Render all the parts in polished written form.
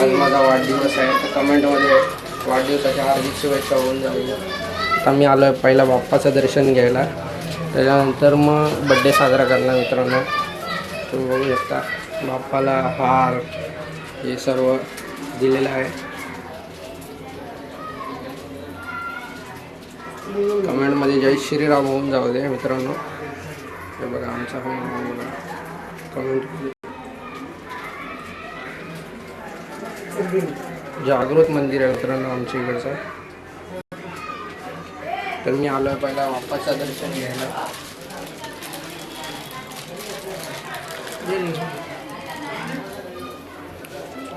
आज माझा वाढदिवस आहे, तर कमेंटमध्ये वाढदिवसाच्या हार्दिक शुभेच्छा होऊन जाईल. आता मी आलो आहे पहिला बाप्पाचं दर्शन घ्यायला, त्याच्यानंतर मग बड्डे साजरा करणार मित्रांनो. तुम्ही बघू शकता बाप्पाला हार हे सर्व दिलेलं आहे. कमेंटमध्ये जय श्रीराम होऊन जाऊ दे मित्रांनो. हे बघा आमचा बघा कमेंट. जागृत मंदिर आहे मित्रांनो आमच्या इकडचं. तर मी आलो आहे पहिला बाप्पाचं दर्शन घ्यायला.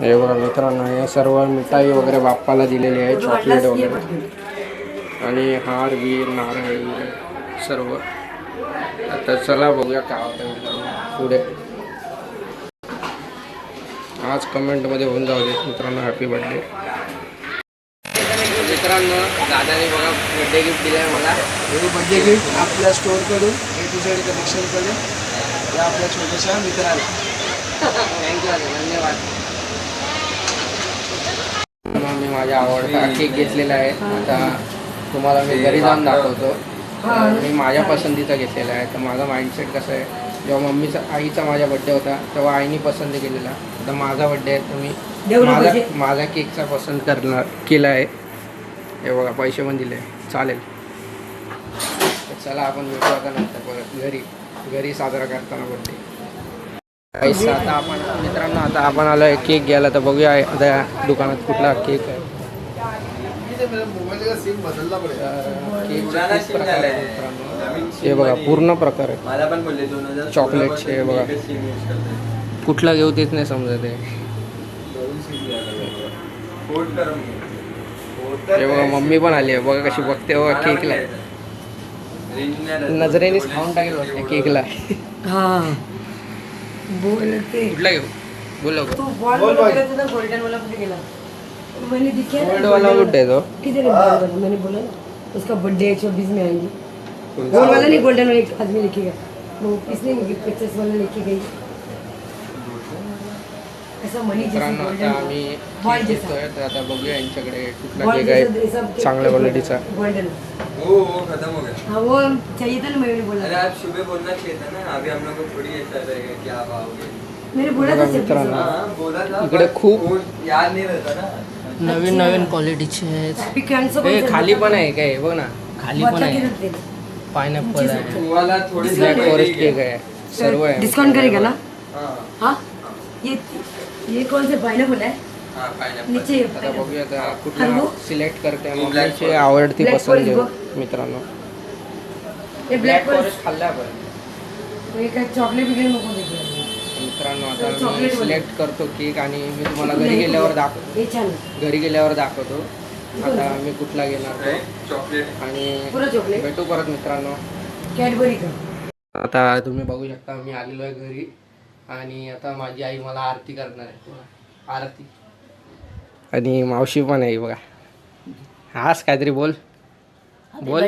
हे बघा मित्रांनो, हे सर्व मिठाई वगैरे बाप्पाला दिलेली आहे, चॉकलेट वगैरे आणि हार बीर नारळ सर्व. आता चला बघूया काय होतं मित्रांनो पुढे. आज कमेंटमध्ये होऊन जाऊ दे मित्रांनो हॅपी बर्थडे. मित्रांनो दादाने बघा बड्डे गिफ्ट दिलं आहे मला. हे बड्डे गिफ्ट आपल्या स्टोअरकडून A to Z कलेक्शनकडून या आपल्या छोट्याशा मित्राला. थँक्यू धन्यवाद. मी माझ्या आवडता केक घेतलेला आहे. आता तुम्हाला मी घरी जाऊन दाखवतो. मी माझ्या पसंतीचा घेतलेला आहे. तर माझा माइंडसेट कसं आहे, जेव्हा आईचा माझा बड्डे होता तेव्हा आईने पसंत केलेला. आता माझा बड्डे आहे तर मी माझा केकचा पसंत केला आहे. हे बघा पैसे पण दिले, चालेल. तर चला आपण भेटू आता नंतर परत घरी साजरा करताना बड्डे. आता आपण मित्रांनो आता आपण आलो आहे केक घ्यायला. तर बघूया आता या दुकानात कुठला केक आहे. हे बघा पूर्ण प्रकार आहे चॉकलेटचे. हे बघा कुठला घेऊ तेच नाही समजत आहे. हे बघा मम्मी पण आली आहे बघा कशी बघते बघा केकला. नजरेनेच खाऊन टाकेल वाटते केकला. कुठला घेऊ बोल लवकर. गोल्डन वाला कुठे गेला मैंने दिखा गोल्ड वाला कुठे आहे तो. किधर है? मैंने बोला उसका बर्थडे 24 में आएंगे. गोल्ड वाला नहीं, गोल्डन वाला एक आदमी लिखेगा वो किसने गिफ्ट पिक्चर्स वाला लेके गई ऐसा मनी जैसा आता आम्ही केक घेतोय. तर आता बघूया यांच्याकडे कुठला केक आहे चांगल्या क्वालिटीचा. गोल्डन. वो खत्म हो गया. हाँ वो चाहिए था ना, मैंने बोला. अरे आप सुबह बोलना चाहिए था ना, अभी हम लोग को थोड़ी ऐसा रहेगा क्या पाओगे. मैंने बोला था मित्रांनो बोला था इकडे खूप याद नहीं रहता ना. नवीन क्वालिटीचे आहेत. हे खाली पण आहे काय बघ ना, खाली पण आहे पायनॅपल आहे, वाला थोड़ी ब्लॅक फॉरेस्ट केक आहे, सर्व आहे. डिस्काउंट करेगा ना. हाँ हाँ ये कौन से पाइनएप्पल है हाँ पाइनएप्पल. नीचे आता बघूया आता कुठला सिलेक्ट करते. मम्मीची आवडती पसंत घेऊ मित्रांनो. ये ब्लॅक ब्लैक फॉरेस्ट. फॉरेस्ट खाल्ला पण ये काय चॉकलेट वगैरे नको देखील. मित्रांनो आता मी सिलेक्ट करतो केक आणि मी तुम्हाला घरी गेल्यावर दाखवतो. हे छान घरी गेल्यावर दाखवतो आता मी कुठला घेणार तो. चॉकलेट आणि पुरा चॉकलेट. भेटू परत मित्रांनो. कॅडबरी का. आता तुम्ही बघू शकता मी आलेलो आहे घरी आणि आता माझी आई मला आरती करणार आहे. आरती आणि मावशी पण आहे बघा. हाच काहीतरी बोल बोल.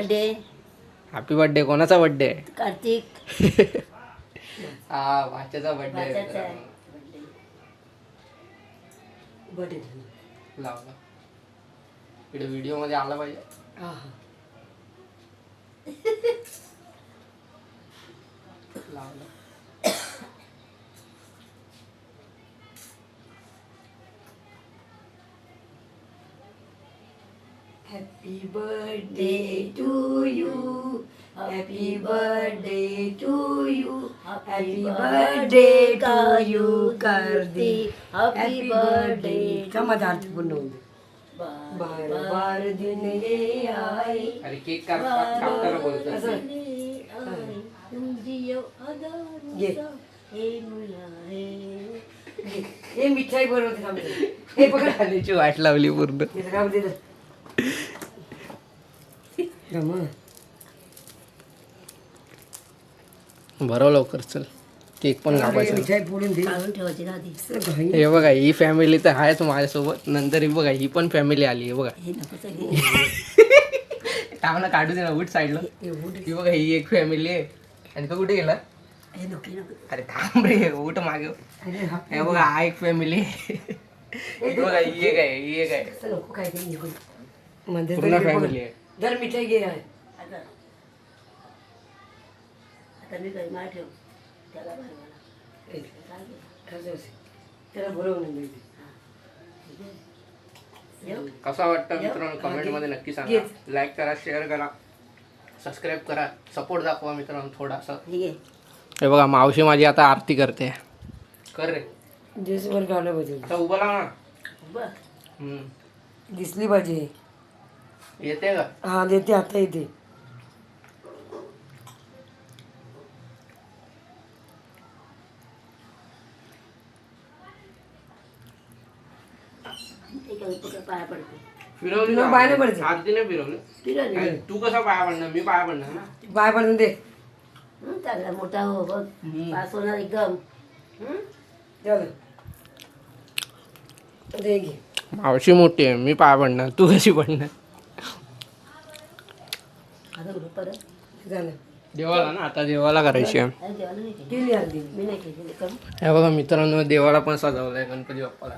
Happy birthday. कोणाचा बर्थडे आहे. कार्तिक. हा भाच्याचा बर्थडे आहे. बर्थडे लावला इकडे व्हिडिओ मध्ये आला पाहिजे. हां लावला. Happy birthday to you. Happy birthday to you. Happy birthday to you Kartik. Happy birthday. समझ अर्थ पूर्ण होऊन बार बार दिन ये आए. अरे केक कापताना बोलतो. ये हे मिठाई बनवते थांबते. हे पकड. खाण्याची वाट लावली पूर्ण. हे काम दे. भरव लवकर चल. केक पण कापायचा. मिठाई फोडून दे. काढून ठेवायची ना आधी. हे बघा ही फॅमिली तर आहेच माझ्यासोबत. नंतर ही बघा ही पण फॅमिली आली आहे बघा. टावना काढू दे ना उठ साईडला. ही बघा ही एक फॅमिली आहे आणि तो कुठे गेला. अरे थांब रे उठ मागे. हे बघा हा एक फॅमिली. बघा ही एक आहे, ही एक आहे. असं नको काय काही नको. मध्ये पूर्ण फॅमिली आहे. दर मिठाई घे आहे. आता आता मी काही मार ठेव त्याला भरवायला त्याला बरोबर नाही. कसा वाटतं मित्रांनो कमेंट मध्ये नक्की सांगा. लाईक करा, शेअर करा, सबस्क्राईब करा, सपोर्ट दाखवा मित्रांनो थोडासा. हे बघा मावशी माझी आता आरती करते. कर रे जेसवर गाणं बजेल आता उभं राहा ना. बरं दिसली पाहिजे. येते का? हा देते आता येते. पाया पडते फिरवली तुला ना? पायाने पडते. आरतीने फिरवली. फिरवली नाही, तू कसा पाया पडणार? मी पाया पडणार ना. बाय पडून दे. चांगला मोठा हो बघ पास होणार एकदम चल दे घे. मावशी मोठी आहे, मी पाया पडणार, तू कशी पडणार? आता कुठं परत झालं देवाला ना, आता देवाला करायची आहे. अरे देवाला नाही केली. केली अर्धी. मी नाही केली कम हे बघा मित्रांनो देवाला पण सजवलंय गणपती बाप्पाला.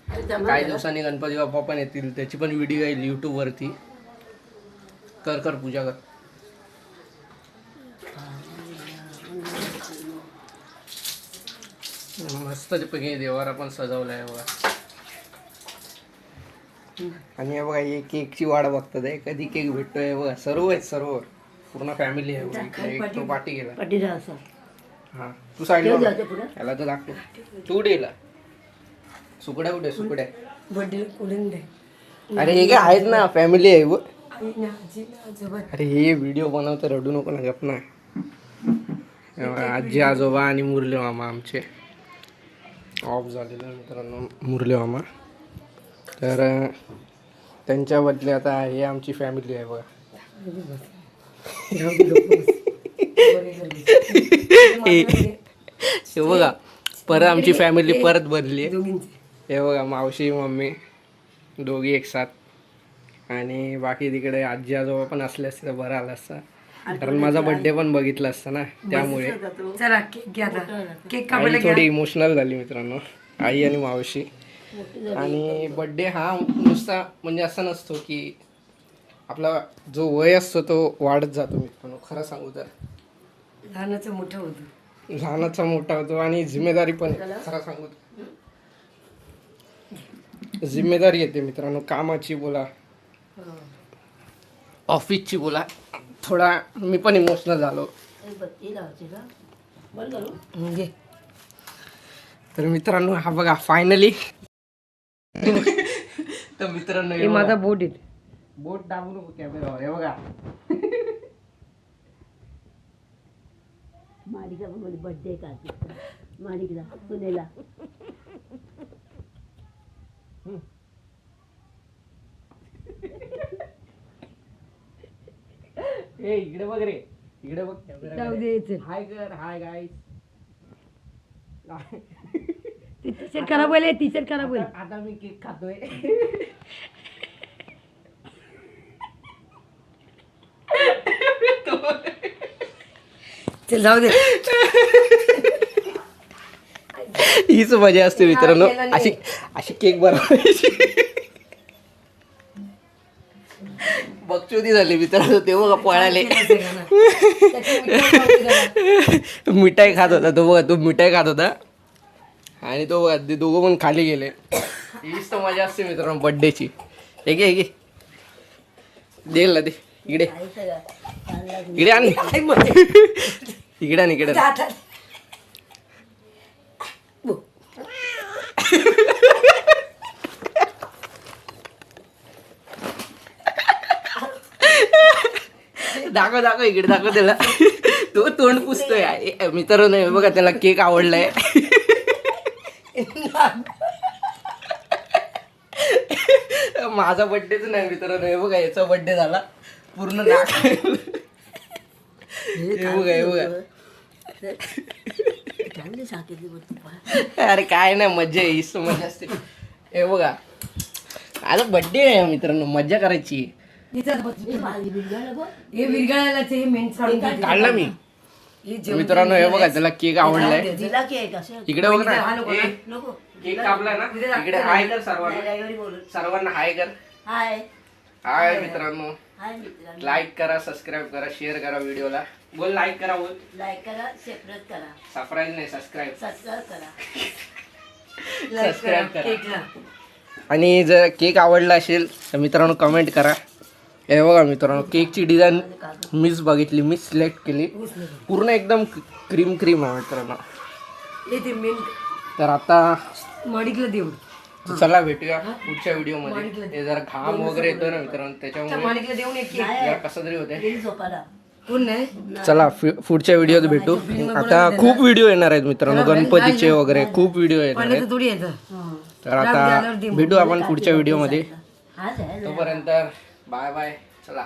अरे जमा काही दिवसांनी गणपती बाप्पा पण येतील, त्याची पण व्हिडिओ येईल यूट्यूब वरती. कर कर पूजा कर. मस्त पैकी देवाला पण सजवलंय बघा. आणि हे बघा हे केकची वाट बघतात आहे, कधी केक भेटतोय बघा. सर्व आहेत सर्व, पूर्ण फॅमिली आहे बघा. इकडे एक तो पाठी गेला. पटीला असं हा तू साईड ठेव जाते पुढं याला तर दाखव. तू डेला सुकड्या कुठे सुकड्या? बर्थडे कुठून दे. अरे हे काय आहेत ना, फॅमिली आहे व. आई ना आजी ना आजोबा. अरे हे व्हिडिओ बनवतं, रडू नको ना, गप ना. आजी आजोबा आणि मुरले मामा आमचे ऑफ झालेले मित्रांनो. मुरले मामा तर त्यांच्या बदले आता हे आमची फॅमिली आहे बघा. हे बघा परत आमची फॅमिली परत बनली आहे. दोघींचे. हे बघा मावशी मम्मी दोघी एक साथ. आणि बाकी तिकडे आजी आजोबा पण असले असते तर बरं आलं असतं, कारण माझा बर्थडे पण बघितला असता ना, त्यामुळे चला केक घ्या आता. केक आई कापायला घ्या. थोडी इमोशनल झाली मित्रांनो, आई आणि मावशी. आणि बर्थडे हा नुसता म्हणजे असा नसतो की आपला जो वय असतो तो वाढत जातो मित्रांनो. खरं सांगू तर लहानाचं मोठं होतं. लहानाचा मोठा होतो आणि जिम्मेदारी पण आहे. खरं सांगू तर जिम्मेदारी येते मित्रांनो, कामाची बोला, ऑफिसची बोला. थोडा मी पण इमोशनल झालो. बत्ती लावायची का बरं करू घे. तर मित्रांनो हा बघा फायनली. तर मित्रांनो हे माझा बोट आहे. बोट दाबू नको कॅमेरावर. हे बघा मालिका बर्थडे का मालिकला पुण्याला ए इकडे बघ रे, इकडे बघ जाऊ दे चल. हाय कर. Hi guys. टी शर्ट खराब होईल. टी शर्ट खराब होईल. आता मी केक खातोय. चल जाऊ दे. हीच मजा असते मित्रांनो, अशी अशी केक बनवायची. बकचोदी झाली मित्रांनो. ते बघा पळाले. मिठाई खात होता तो बघा, तो मिठाई खात होता आणि तो बघा ते दोघं पण खाली गेले. हीच तर मजा असते मित्रांनो बर्थडेची. हे घे, हे घे, देईल ना ते. इकडे इकडे आण, इकडे आण, इकडे आण. दाखव दाखव, इकडे दाखव त्याला. तो तोंड पुसतोय मित्रांनो. हे बघा त्याला केक आवडलाय. माझा बर्थडेच नाही मित्रांनो. हे बघा याचा बर्थडे झाला पूर्ण नाक. हे बघा, हे बघा. चांगली सांगितली बघ. अरे काय नाही, मज्जा आहे. हीच मजा असते. हे बघा आता बर्थडे आहे मित्रांनो, मज्जा करायची. हे विरघळायला ते मेन काढला मी मित्रांनो. हे बघा त्याला केक आवडलाय. दिला केक असं इकडे बघ ना. नको केक कापला ना इकडे हाय कर सर्वांना रविवारी बोलू. सर्वांना हाय कर हाय हाय मित्रांनो हाय मित्रांनो. लाईक करा सबस्क्राईब करा शेअर करा व्हिडिओला बोल लाईक करा बोल लाईक करा सेपरेट करा सबस्क्राईब नाही सबस्क्राईब सबस्क्राईब करा. सबस्क्राईब करा केकला आणि जर केक आवडला असेल तर मित्रांनो कमेंट करा हे बघा मित्रांनो केकची डिझाईन मीच बघितली मीच सिलेक्ट केली पूर्ण एकदम क्रीम क्रीम आहे मित्रांनो येते मेन तर आता माडिकला देऊ चला भेटूया पुढच्या व्हिडिओमध्ये हे जरा घाम वगैरे येतो ना मित्रांनो त्याच्यामुळे माडिकला देऊन एक केक जरा कसं तरी होते गेली झोपायला. कोण नाही चला पुढच्या व्हिडिओत भेटू आता खूप व्हिडिओ येणार आहेत मित्रांनो गणपतीचे वगैरे खूप व्हिडिओ येणार आहेत पाण्याचं थोडी येतं तर आता भेटू आपण पुढच्या व्हिडिओमध्ये हाच आहे. तोपर्यंत बाय बाय चला